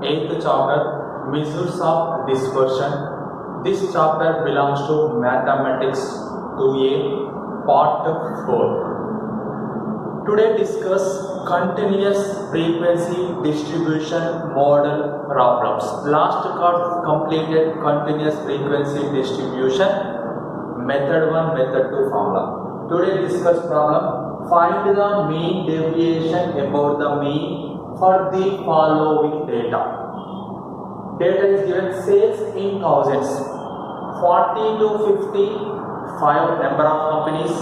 8th chapter, Measures of Dispersion. This chapter belongs to Mathematics 2A, Part 4. Today discuss continuous frequency distribution model problems. Last class completed continuous frequency distribution method 1, method 2 formula. Today discuss problem. Find the mean deviation about the mean for the following data. Data is given sales in thousands, 40 to 50, 5 number of companies,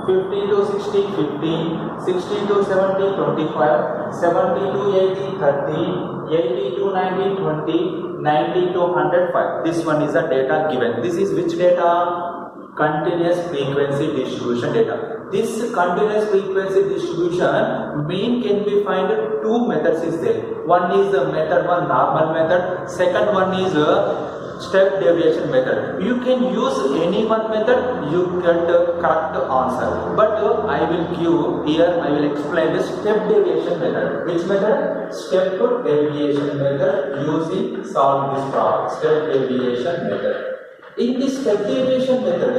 50 to 60, 15, 60 to 70, 25, 70 to 80, 30, 80 to 90, 20, 90 to 100, 5. This one is the data given. This is which data? Continuous frequency distribution data. This continuous frequency distribution mean can be find two methods is there. One is the method 1, normal method. Second one is step deviation method. You can use any one method, you get the correct answer. But I will give here, I will explain the step deviation method. Which method? Step deviation method using solve this problem. Step deviation method. In this step deviation method,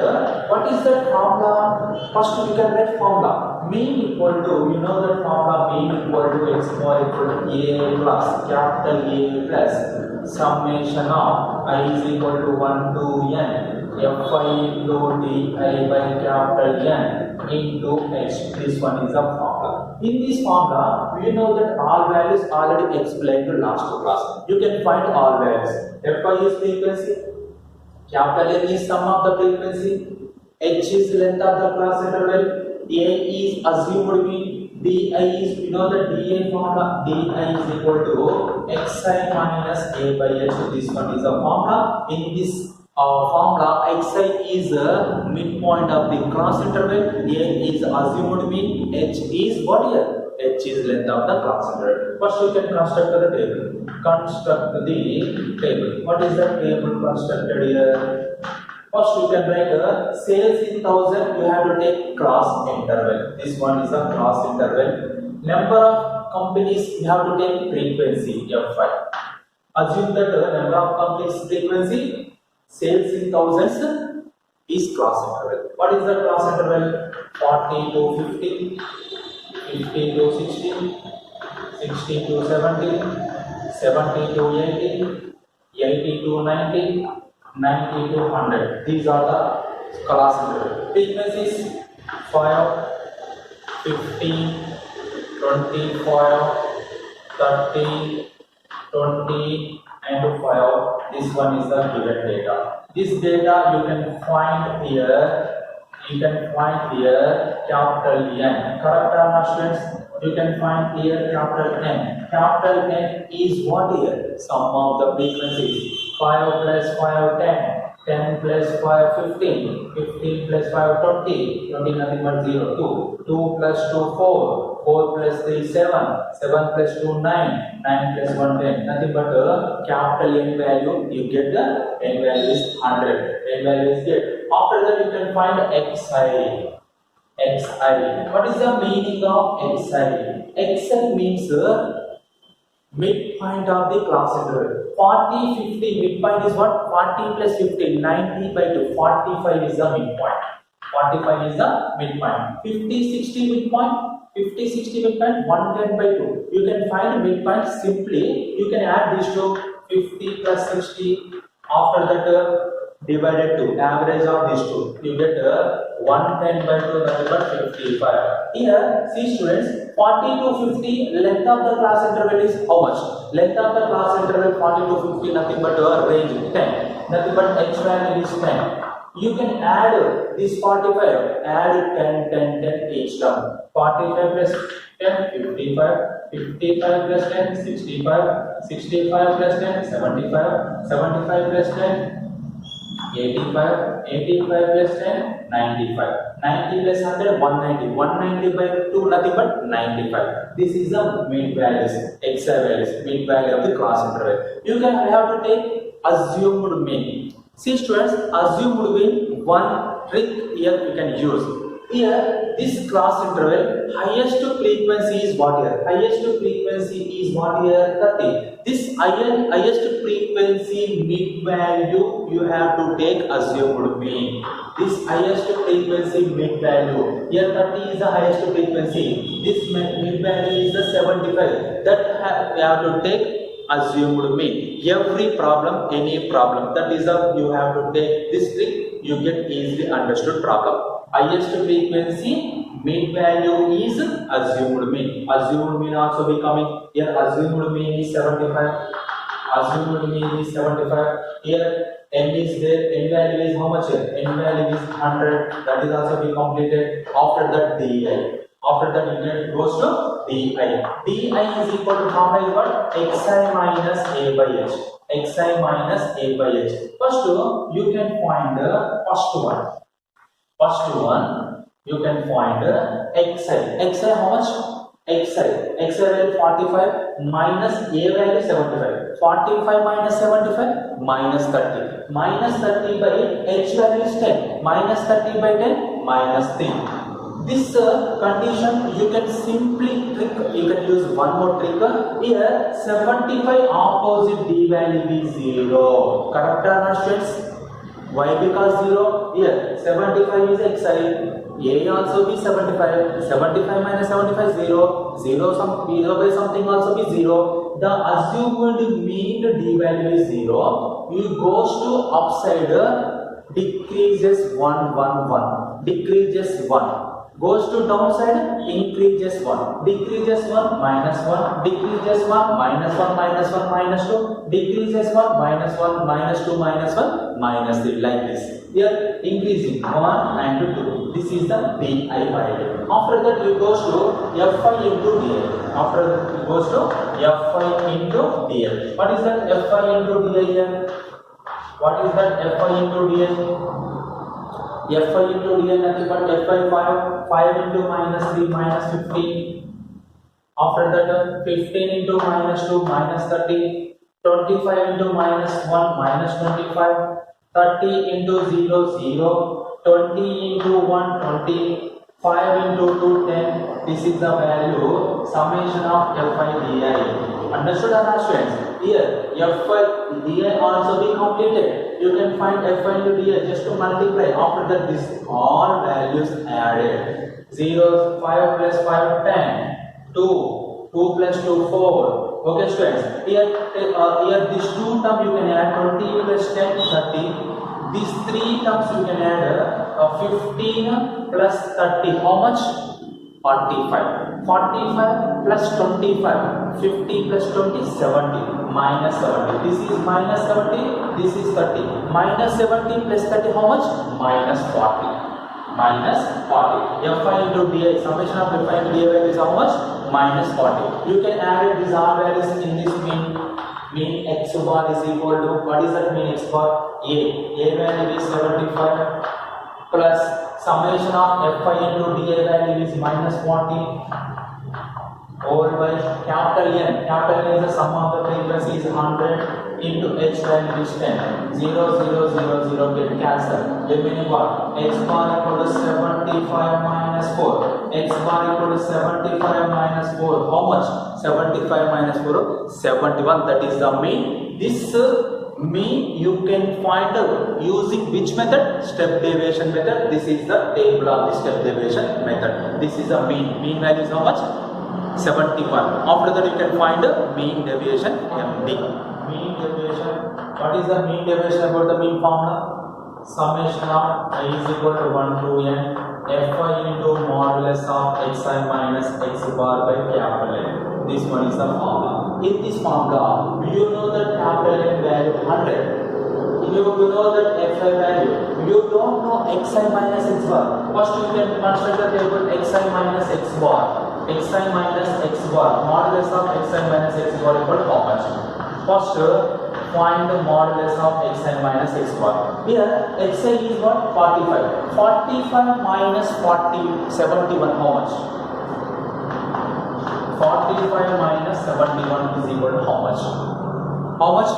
what is that formula? First we can write formula. Mean equal to, you know that formula, mean equal to x more equal to a plus capital A plus summation of I is equal to 1 to n fi into di by capital N into h. This one is the formula. In this formula, you know that all values already explained in last class. You can find all values. Fi is frequency. Capital N is sum of the frequency, H is length of the class interval, A is assumed mean, Di is, you know the Di formula, Di is equal to Xi minus A by H. This one is a formula. In this formula, Xi is a midpoint of the class interval, A is assumed mean, H is what here? H is length of the class interval. First you can construct the table. Construct the table. What is the table constructed here? First you can write sales in thousand. You have to take cross interval. This one is a cross interval. Number of companies, you have to take frequency Fi. Assume that the number of companies frequency sales in thousands is cross interval. What is the cross interval? 40 to 50, 50 to 60, 60 to 70. 70 to 80, 80 to 90, 90 to 100. These are the class interval. Frequencies 5, 15, 25, 30, 20 and 5. This one is the given data. This data you can find here. You can find here capital N. Correct or not, students? You can find here capital N. Capital N is what here? Sum of the frequencies. 5 plus 5, 10. 10 plus 5, 15. 15 plus 5, 20. 20 nothing but 0, 2. 2 plus 2, 4. 4 plus 3, 7. 7 plus 2, 9. 9 plus 1, 10. Nothing but capital N value. You get the N value is 100. N value is good. After that you can find Xi. Xi. What is the meaning of Xi? Xi means midpoint of the class interval. 40, 50, midpoint is what? 40 plus 50, 90 by 2. 45 is the midpoint. 45 is the midpoint. 50, 60 midpoint. 50, 60 midpoint, 110 by 2. You can find midpoint simply. You can add these two, 50 plus 60. After that, divided to average of these two, you get 110 by 2, that is what? 55. Here, see students, 40 to 50, length of the class interval is how much? Length of the class interval 40 to 50, nothing but range 10. Nothing but H value is 10. You can add this 45, add 10, 10, 10 each term. 45 plus 10, 55. 55 plus 10, 65. 65 plus 10, 75. 75 plus 10, 85, 85 plus 10, 95, 90 plus 100, 190, 190 by 2, nothing but 95. This is the mid values, Xi values, mid value of the class interval. You can have to take assumed mean. See students, assumed mean, one trick here you can use. Here, this cross interval, highest frequency is what here? Highest frequency is what here? 30. This highest frequency mid value you have to take assumed mean. This highest frequency mid value. Here 30 is the highest frequency. This mid value is the 75. That we have to take assumed mean. Every problem, any problem, that is the you have to take this trick. You get easily understood problem. Highest frequency mean value is assumed mean. Assumed mean also becoming here. Assumed mean is 75. Assumed mean is 75. Here n is there. N value is how much? N value is 100. That is also be completed. After that di. After that it goes to di. Di is equal to formula is what? Xi minus a by h. Xi minus a by h. First you can find the first one. First one, you can find xi. Xi how much? Xi value 45 minus a value 75. 45 minus 75 minus 30. Minus 30 by h value is 10. Minus 30 by 10 minus 3. This condition you can simply trick. You can use one more trick. Here 75 opposite d value is 0. Correct or not, students? Why? Because 0. Here 75 is xi. A also be 75. 75 minus 75 0. 0 by something also be 0. The assumed mean d value is 0. You goes to upside decreases 1 1 1. Decreases 1. Goes to downside, increases 1, decreases 1, minus 1, decreases 1, minus 1, minus 1, minus 2, decreases 1, minus 1, minus 2, minus 1, minus 3, like this. Here, increasing 1 and 2. This is the di value. After that, you goes to fi into dl. After that, it goes to fi into dl. What is that fi into dl here? What is that fi into dl? Fi into dl nothing but fi 5 into minus 3 minus 15. After that 15 into minus 2 minus 30. 25 into minus 1 minus 25. 30 into 0 0. 20 into 1 20. 5 into 2 10. This is the value summation of fi di. Understood or not, students? Here fi di also be completed. You can find fi into di just to multiply. After that, this all values added. 0 5 plus 5 10. 2 plus 2 4. Okay, students. Here these two terms you can add 20 plus 10 30. These three terms you can add 15 plus 30. How much? 45. 45 plus 25. 50 plus 20 70. Minus 70. This is minus 70. This is 30. Minus 70 plus 30. How much? Minus 40. Minus 40. fi into di. Summation of fi into di value is how much? Minus 40. You can add these all values in this mean. Mean x bar is equal to, what is that mean x bar? A value is 75 plus summation of fi into di value is minus 40 over by capital N. Capital N is the sum of the frequencies 100 into h value is 10. 0 0 0 0 get cancelled. Remaining what? X bar equal to 75 minus 4. X bar equal to 75 minus 4. How much? 75 minus 4 71. That is the mean. This mean you can find out using which method? Step deviation method. This is the table of the step deviation method. This is the mean. Mean value is how much? 71. After that you can find the mean deviation MD. Mean deviation. What is the mean deviation about the mean formula? Summation of I is equal to 1 to n fi into modulus of xi minus x bar by capital N. This one is the formula. In this formula, you know that capital N value 100. You know that fi value. You don't know xi minus x bar. First you can construct the table xi minus x bar. Xi minus x bar. Modulus of xi minus x bar equal to how much? First, find the modulus of xi minus x bar. Here, xi is what? 45. 45 minus 40, 71, how much? 45 minus 71 is equal to how much? How much?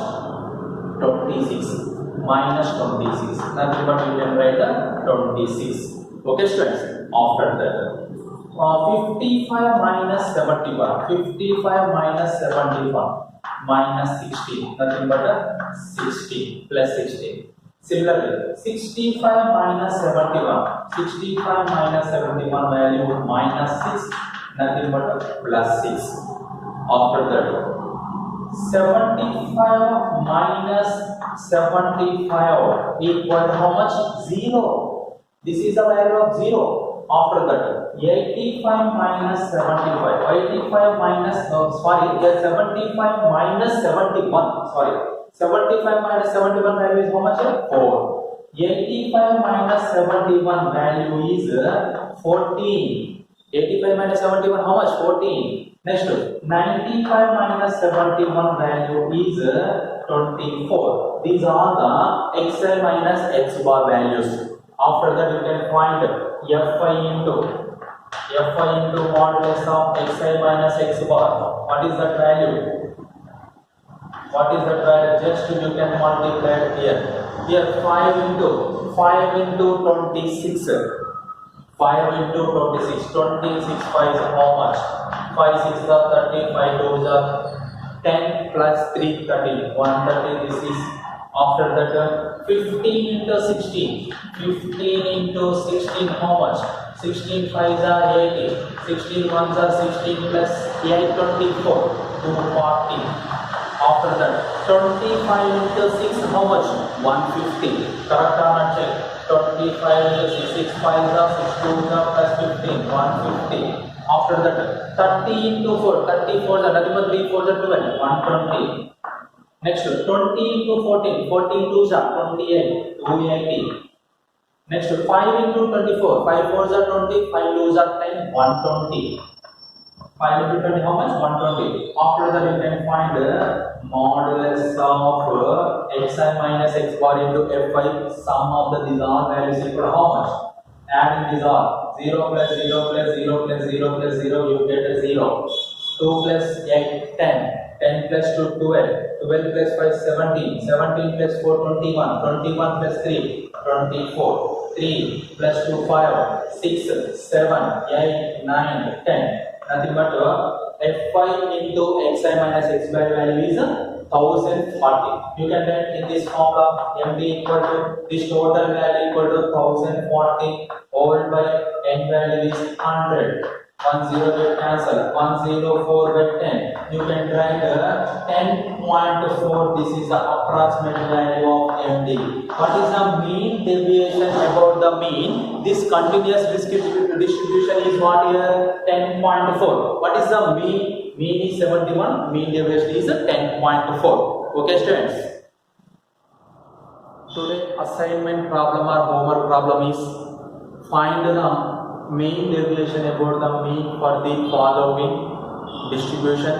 26. Minus 26. Nothing but you can write the 26. Okay, students. After that, 55 minus 71. 55 minus 71 minus 16. Nothing but 16 plus 16. Similarly, 65 minus 71. 65 minus 71 value minus 6. Nothing but plus 6. After that, 75 minus 75 equal to how much? 0. This is the value of 0. After that, 85 minus 75. 85 minus 75 minus 71. Sorry, 75 minus 71 value is how much? 4. 85 minus 71 value is 14. 85 minus 71 how much? 14. Next, 95 minus 71 value is 24. These are the xi minus x bar values. After that, you can find fi into modulus of xi minus x bar. What is that value? What is that value? Just you can multiply it here. Here 5 into 26. 5 into 26. 26 5 is how much? 5 6 is 30. 5 2 is 10 plus 3 30. 130. This is after that 15 into 16. 15 into 16 how much? 16 5s are 80. 16 1s are 16 plus 8 24. 240. After that 25 into 6 how much? 150. Correct or not? Check. 25 into 6 5s are 6 2s are plus 15. 150. After that 30 into 4. 34 is nothing but 3 4s are 12. 120. Next 20 into 14. 14 2s are 28. 280. Next 5 into 24. 5 4s are 20. 5 2s are 10. 120. 5 into 20 how much? 120. After that you can find modulus of xi minus x bar into fi. Sum of these all values equal to how much? Adding these all 0 plus 0 plus 0 plus 0 plus 0 you get a 0. 2 plus 8 10. 10 plus 2 12. 12 plus 5 17. 17 plus 4 21. 21 plus 3 24. 3 plus 2 5. 6 7 8 9 10. Nothing but fi into xi minus x by value is 1040. You can write in this formula md equal to this total value equal to 1040 all by n value is 100. 1 0 get cancel. 104 get 10. You can write 10.4. This is the approximate value of md. What is the mean deviation about the mean? This continuous distribution is what here? 10.4. What is the mean? Mean is 71. Mean deviation is 10.4. Okay, students. Today assignment problem or homework problem is find the mean deviation about the mean for the following distribution.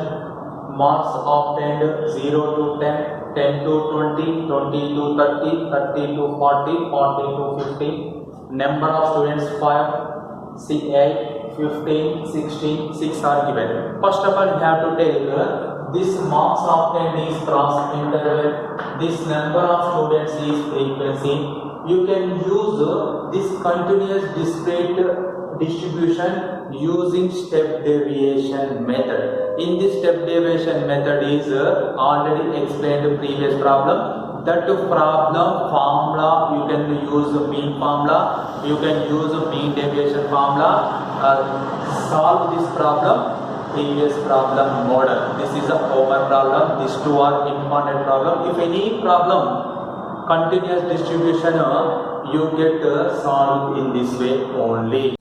Marks obtained 0 to 10, 10 to 20, 20 to 30, 30 to 40, 40 to 50. Number of students 5, 8, 15, 16, 6 are given. First of all, you have to take this marks obtained is cross interval. This number of students is frequency. You can use this continuous discrete distribution using step deviation method. In this step deviation method is already explained the previous problem. That problem formula you can use mean formula, you can use mean deviation formula. Solve this problem. Previous problem model. This is a homework problem. These two are important problem. If any problem continuous distribution you get solved in this way only.